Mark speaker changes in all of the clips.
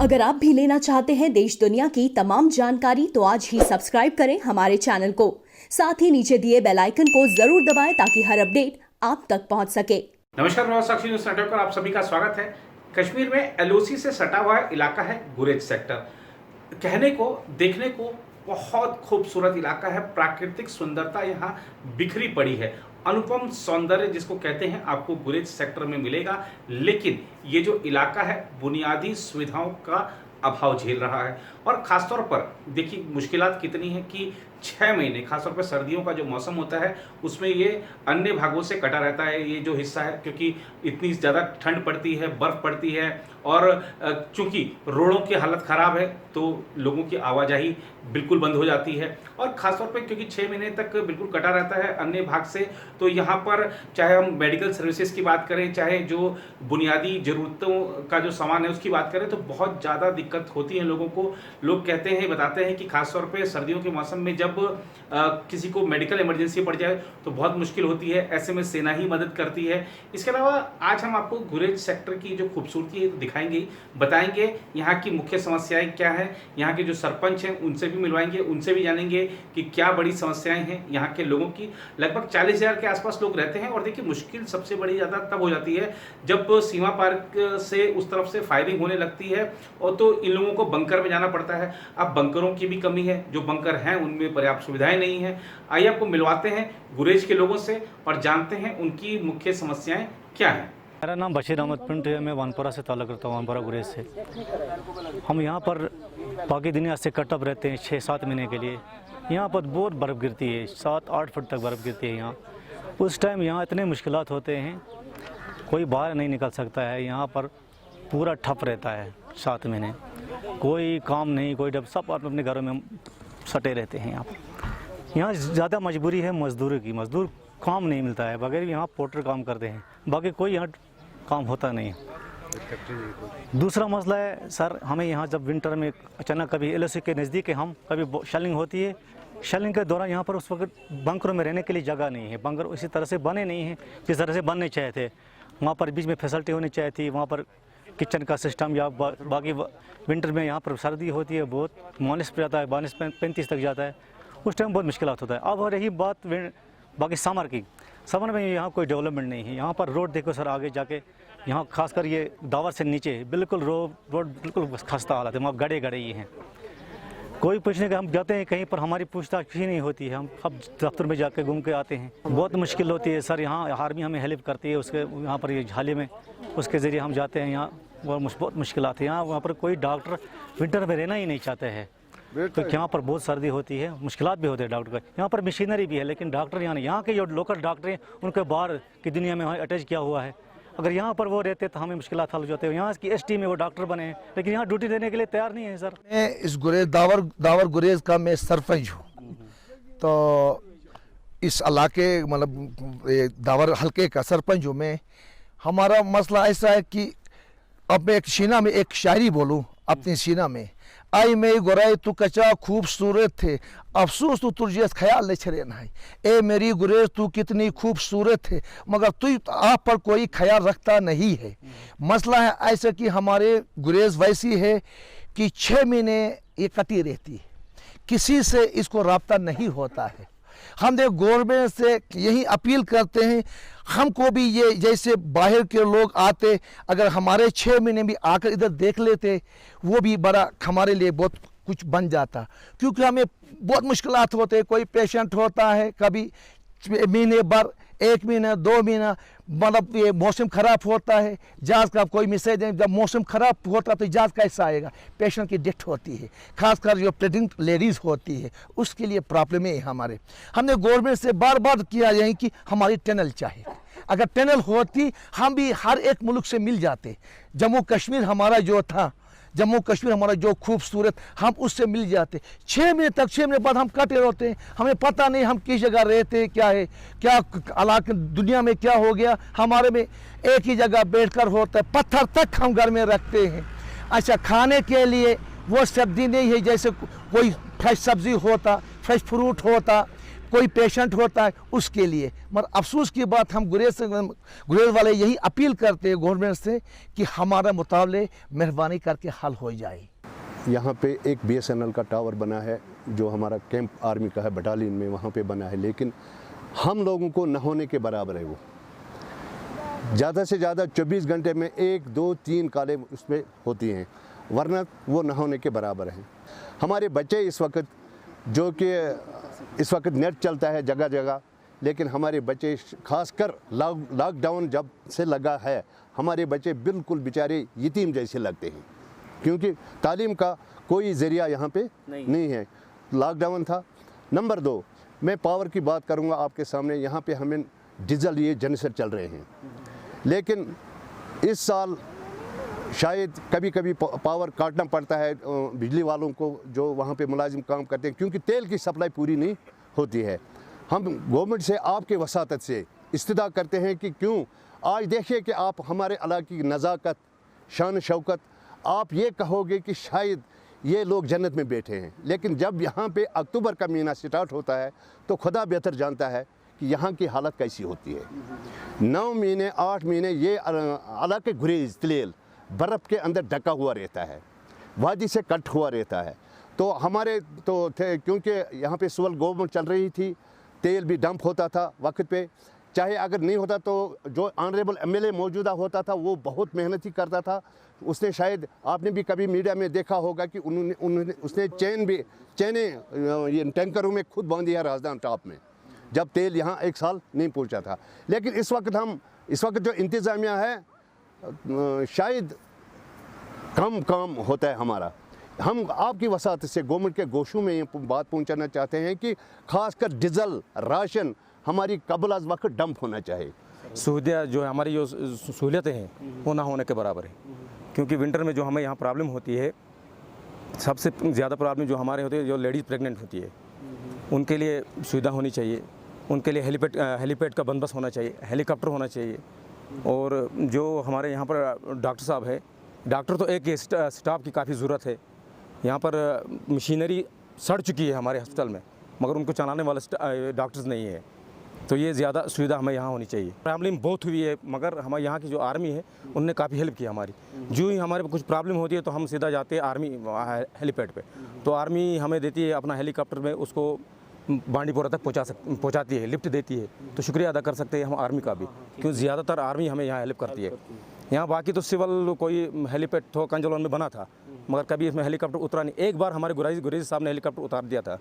Speaker 1: अगर आप भी लेना चाहते हैं देश दुनिया की तमाम जानकारी तो आज ही सब्सक्राइब करें हमारे चैनल को। साथ ही नीचे दिए बेल आइकन को जरूर दबाएं ताकि हर अपडेट आप तक पहुंच सके।
Speaker 2: नमस्कार, मैं साक्षी न्यूज़ नेटवर्क पर आप सभी का स्वागत है। कश्मीर में एलओसी से सटा हुआ इलाका है गुरेज सेक्टर। कहने को देखने को बहुत खूबसूरत इलाका है। प्राकृतिक सुंदरता यहाँ बिखरी पड़ी है। अनुपम सौंदर्य जिसको कहते हैं आपको गुरेज सेक्टर में मिलेगा। लेकिन ये जो इलाका है बुनियादी सुविधाओं का अभाव झेल रहा है। और ख़ासतौर पर देखिए मुश्किलात कितनी है कि 6 महीने खासतौर पर सर्दियों का जो मौसम होता है उसमें ये अन्य भागों से कटा रहता है ये जो हिस्सा है, क्योंकि इतनी ज़्यादा ठंड पड़ती है, बर्फ़ पड़ती है और चूँकि रोडों की हालत ख़राब है तो लोगों की आवाजाही बिल्कुल बंद हो जाती है। और ख़ासतौर पर क्योंकि 6 महीने तक बिल्कुल कटा रहता है अन्य भाग से, तो यहाँ पर चाहे हम मेडिकल सर्विसेज की बात करें, चाहे जो बुनियादी ज़रूरतों का जो सामान है उसकी बात करें, तो बहुत ज़्यादा दिक्कत होती है लोगों को। लोग कहते हैं, बताते हैं कि खासतौर पे सर्दियों के मौसम में जब किसी को मेडिकल इमरजेंसी पड़ जाए तो बहुत मुश्किल होती है। ऐसे में सेना ही मदद करती है। इसके अलावा आज हम आपको गुरेज सेक्टर की जो खूबसूरती है दिखाएंगे, बताएंगे यहाँ की मुख्य समस्याएं क्या हैं, यहाँ के जो सरपंच हैं उनसे भी मिलवाएंगे, उनसे भी जानेंगे कि क्या बड़ी समस्याएं हैं यहाँ के लोगों की। लगभग 40,000 के आसपास लोग रहते हैं। और देखिए मुश्किल सबसे बड़ी ज़्यादा तब हो जाती है जब सीमा पार से उस तरफ से फायरिंग होने लगती है और तो इन लोगों को बंकर में जाना पड़ता है। अब बंकरों की भी कमी है, जो बंकर हैं उनमें पर्याप्त सुविधाएं नहीं है। आइए आपको मिलवाते हैं गुरेज के लोगों से और जानते हैं उनकी मुख्य समस्याएं क्या हैं।
Speaker 3: मेरा नाम बशीर अहमद पिंट है। मैं वानपुरा से ताल्लुक़ रखता हूँ, वानपुरा गुरेज से। हम यहाँ पर बाकी दुनिया से कटअप रहते हैं 6-7 महीने के लिए। यहाँ पर बहुत बर्फ़ गिरती है, 7-8 फुट तक बर्फ़ गिरती है यहाँ। उस टाइम यहाँ इतने मुश्किलात होते हैं, कोई बाहर नहीं निकल सकता है। यहाँ पर पूरा ठप रहता है 7 महीने, कोई काम नहीं, कोई डब, सब अपने घरों में सटे रहते हैं। यहाँ ज़्यादा मजबूरी है मज़दूरों की, मज़दूर काम नहीं मिलता है, बगैर यहाँ पोर्टर काम करते हैं, बाकी कोई यहाँ काम होता नहीं है। दूसरा मसला है सर, हमें यहाँ जब विंटर में अचानक कभी एलओसी के नज़दीक है, हम कभी शेलिंग होती है, शेलिंग के दौरान यहाँ पर उस वक्त बंकरों में रहने के लिए जगह नहीं है। बंकर उसी तरह से बने नहीं हैं जिस तरह से बनने चाहिए थे। वहाँ पर बीच में फैसिलिटी होनी चाहिए थी, वहाँ पर किचन का सिस्टम या बाकी विंटर में यहाँ पर सर्दी होती है, बहुत -पे जाता है, -35 तक जाता है। उस टाइम बहुत मुश्किलात होता है। अब रही बात बाकी समर की, समर में यहाँ कोई डेवलपमेंट नहीं है। यहाँ पर रोड देखो सर, आगे जाके यहाँ खासकर ये दावर से नीचे बिल्कुल रोड बिल्कुल खस्ता हालत है, वहाँ गड़े ही हैं। कोई पूछने के हम जाते हैं कहीं पर, हमारी पूछताछ ही नहीं होती है। हम अब दफ्तर में जाके घूम के आते हैं, बहुत मुश्किल होती है सर। यहाँ आर्मी हमें हेल्प करती है, उसके यहाँ पर ये झाले में उसके ज़रिए हम जाते हैं। यहाँ बहुत मुश्किलात है। यहाँ वहाँ पर कोई डॉक्टर विंटर में रहना ही नहीं चाहते हैं, तो यहाँ पर बहुत सर्दी होती है, मुश्किलात भी होते हैं डॉक्टर का। यहाँ पर मशीनरी भी है लेकिन डॉक्टर यहाँ नहीं। यहाँ के जो लोकल डॉक्टर हैं उनके बाहर की दुनिया में अटैच किया हुआ है। अगर यहाँ पर वो रहते तो हमें मुश्किलात हल हो जाते हैं। यहाँ की एसटी में वो डॉक्टर बने हैं लेकिन यहाँ ड्यूटी देने के लिए तैयार नहीं है सर।
Speaker 4: मैं इस गुरेज दावर गुरेज का मैं सरपंच हूँ। तो इस इलाके मतलब दावर हल्के का सरपंच हूँ मैं। हमारा मसला ऐसा है कि अब मैं एक शीना में एक शायरी बोलूँ अपनी शीना में। आई मैं गुराई तू कचा खूबसूरत थे, अफसोस तू तुझे ख्याल नहीं छरे ना। ए मेरी गुरेज तू कितनी खूबसूरत है, मगर तू आप पर कोई ख्याल रखता नहीं है। मसला है ऐसा कि हमारे गुरेज वैसी है कि 6 महीने ये कटी रहती है, किसी से इसको रब्ता नहीं होता है। हम देख गवर्नमेंट से यही अपील करते हैं, हमको भी ये जैसे बाहर के लोग आते, अगर हमारे 6 महीने भी आकर इधर देख लेते, वो भी बड़ा हमारे लिए बहुत कुछ बन जाता। क्योंकि हमें बहुत मुश्किलात होते हैं। कोई पेशेंट होता है, कभी महीने भर, 1 महीना 2 महीना, मतलब ये मौसम ख़राब होता है, जहाज़ का कोई मैसेज है, जब मौसम ख़राब होता है तो जहाज़ कैसा आएगा। पेशेंट की डेथ होती है, खासकर जो प्रेग्नेंट लेडीज़ होती है, उसके लिए प्रॉब्लम है हमारे। हमने गवर्नमेंट से बार बार किया यही कि हमारी टनल चाहिए। अगर टनल होती हम भी हर एक मुल्क से मिल जाते। जम्मू कश्मीर हमारा जो था, जम्मू कश्मीर हमारा जो खूबसूरत, हम उससे मिल जाते। 6 महीने तक, 6 महीने बाद हम कटे रहते हैं, हमें पता नहीं हम किस जगह रहते, क्या है, क्या इलाके दुनिया में क्या हो गया। हमारे में एक ही जगह बैठकर होता है, पत्थर तक हम घर में रखते हैं। अच्छा, खाने के लिए वो सब्जी नहीं है, जैसे कोई फ्रेश सब्जी होता, फ्रेश फ्रूट होता, कोई पेशेंट होता है उसके लिए। मगर अफसोस की बात, हम गुरेज वाले यही अपील करते हैं गवर्नमेंट से कि हमारा मुताले मेहरबानी करके हल हो जाए।
Speaker 5: यहाँ पे एक BSNL का टावर बना है जो हमारा कैंप आर्मी का है, बटालियन में वहाँ पे बना है, लेकिन हम लोगों को न होने के बराबर है। वो ज़्यादा से ज़्यादा 24 घंटे में 1, 2, 3 कॉलें उसमें होती हैं, वरना वो न होने के बराबर हैं। हमारे बच्चे इस वक्त, जो कि इस वक्त नेट चलता है जगह जगह, लेकिन हमारे बच्चे खासकर लॉकडाउन जब से लगा है, हमारे बच्चे बिल्कुल बेचारे यतीम जैसे लगते हैं, क्योंकि तालीम का कोई ज़रिया यहाँ पे नहीं है। लॉकडाउन था। नंबर 2, मैं पावर की बात करूँगा आपके सामने। यहाँ पे हमें डीजल ये जनरेटर चल रहे हैं, लेकिन इस साल शायद कभी कभी पावर काटना पड़ता है बिजली वालों को, जो वहाँ पे मुलाजिम काम करते हैं, क्योंकि तेल की सप्लाई पूरी नहीं होती है। हम गवर्नमेंट से आपके वसातत से इस्तदा करते हैं कि क्यों आज देखिए कि आप हमारे इलाके की नज़ाकत, शान शौकत, आप ये कहोगे कि शायद ये लोग जन्नत में बैठे हैं, लेकिन जब यहाँ पे अक्टूबर का महीना स्टार्ट होता है तो खुदा बेहतर जानता है कि यहाँ की हालत कैसी होती है। 9 महीने 8 महीने ये इलाके गुरेज तलेल बर्फ़ के अंदर ढका हुआ रहता है, वादी से कट हुआ रहता है। तो हमारे तो थे, क्योंकि यहाँ पे सुवल गवर्नमेंट चल रही थी, तेल भी डंप होता था वक्त पे, चाहे अगर नहीं होता तो जो ऑनरेबल MLA मौजूदा होता था वो बहुत मेहनत ही करता था। उसने शायद आपने भी कभी मीडिया में देखा होगा कि उसने चैनें ये टैंकरों में खुद बांधी है राजधानी टॉप में, जब तेल यहाँ 1 साल नहीं पहुँचा था। लेकिन इस वक्त जो इंतज़ामिया है शायद कम काम होता है हमारा। हम आपकी वसात से गवर्नमेंट के गोशों में ये बात पहुंचाना चाहते हैं कि खासकर डीजल राशन हमारी कबल अज वक्त डंप होना चाहिए।
Speaker 6: सहूलियत जो हमारी जो सहूलियतें हैं वो ना होने के बराबर है, क्योंकि विंटर में जो हमें यहाँ प्रॉब्लम होती है, सबसे ज़्यादा प्रॉब्लम जो हमारे होती है, जो लेडीज़ प्रेग्नेंट होती है उनके लिए सुविधा होनी चाहिए, उनके लिए हेलीपैड का बंदोबस्त होना चाहिए, हेलीकॉप्टर होना चाहिए। और जो हमारे यहाँ पर डॉक्टर साहब है, डॉक्टर तो एक स्टाफ की काफ़ी ज़रूरत है। यहाँ पर मशीनरी सड़ चुकी है हमारे हॉस्पिटल में, मगर उनको चलाने वाले डॉक्टर्स नहीं है, तो ये ज़्यादा सुविधा हमें यहाँ होनी चाहिए। प्रॉब्लम बहुत हुई है, मगर हमारे यहाँ की जो आर्मी है उनने काफ़ी हेल्प की हमारी। जो ही हमारे कुछ प्रॉब्लम होती है तो हम सीधा जाते हैं आर्मी हेलीपैड पे, तो आर्मी हमें देती है अपना हेलीकॉप्टर में, उसको बांडीपोरा तक पहुँचाती है, लिफ्ट देती है। तो शुक्रिया अदा कर सकते हैं हम आर्मी का भी, क्योंकि ज़्यादातर आर्मी हमें यहाँ हेल्प करती है। यहाँ बाकी तो सिविल कोई हेलीपैड तो कंजलौन में बना था, मगर कभी इसमें हेलीकॉप्टर उतरा नहीं। एक बार हमारे गुरेज साहब ने हेलीकॉप्टर उतार दिया था,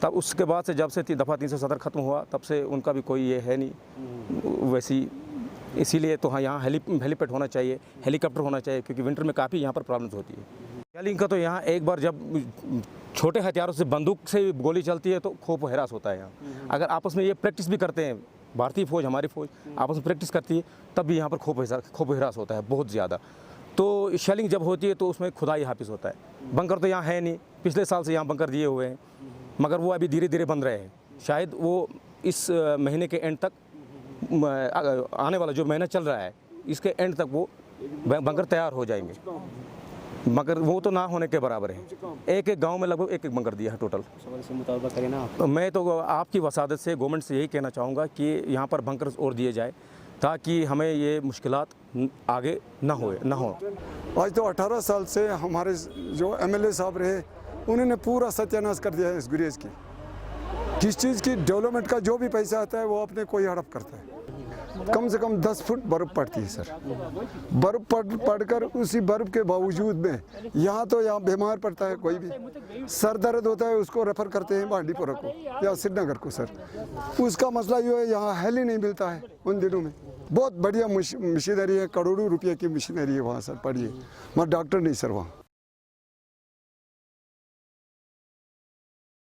Speaker 6: तब उसके बाद से जब से दफ़ा 370 ख़त्म हुआ तब से उनका भी कोई ये है नहीं वैसी। इसीलिए तो हाँ, यहाँ हेलीपैड होना चाहिए, हेलीकॉप्टर होना चाहिए, क्योंकि विंटर में काफ़ी यहाँ पर प्रॉब्लम्स होती है। शेलिंग का तो यहाँ एक बार जब छोटे हथियारों से, बंदूक से गोली चलती है तो खौफ हरास होता है यहाँ। अगर आपस में ये प्रैक्टिस भी करते हैं, भारतीय फ़ौज हमारी फ़ौज आपस में प्रैक्टिस करती है, तब भी यहाँ पर खौफ हरास होता है बहुत ज़्यादा। तो शेलिंग जब होती है तो उसमें खुदाई हाफिज़ होता है। बंकर तो यहाँ है नहीं, पिछले साल से यहाँ बंकर दिए हुए हैं, मगर वो अभी धीरे धीरे बन रहे हैं। शायद वो इस महीने के एंड तक, आने वाला जो महीना चल रहा है इसके एंड तक वो बंकर तैयार हो जाएंगे, मगर वो तो ना होने के बराबर है। एक गांव में लगभग एक बंकर दिया है टोटल। तो मैं तो आपकी वसादत से गवर्नमेंट से यही कहना चाहूँगा कि यहाँ पर बंकर और दिए जाए, ताकि हमें ये मुश्किलात आगे ना हो।
Speaker 7: आज तो 18 साल से हमारे जो MLA साहब रहे, उन्होंने पूरा सत्यानाश कर दिया है इस गुरेज की। किस चीज़ की डेवलपमेंट का जो भी पैसा आता है वो अपने कोई हड़प करता है। कम से कम 10 फुट बर्फ़ पड़ती है सर। बर्फ़ पड़कर उसी बर्फ़ के बावजूद में यहाँ बीमार पड़ता है, कोई भी सर दर्द होता है उसको रेफ़र करते हैं बांडीपोरा को या श्रीनगर को सर। उसका मसला ये है, यहाँ हेली नहीं मिलता है उन दिनों में। बहुत बढ़िया मशीनरी है, करोड़ों रुपये की मशीनरी है वहाँ सर, पढ़िए, मगर डॉक्टर नहीं सर वहाँ।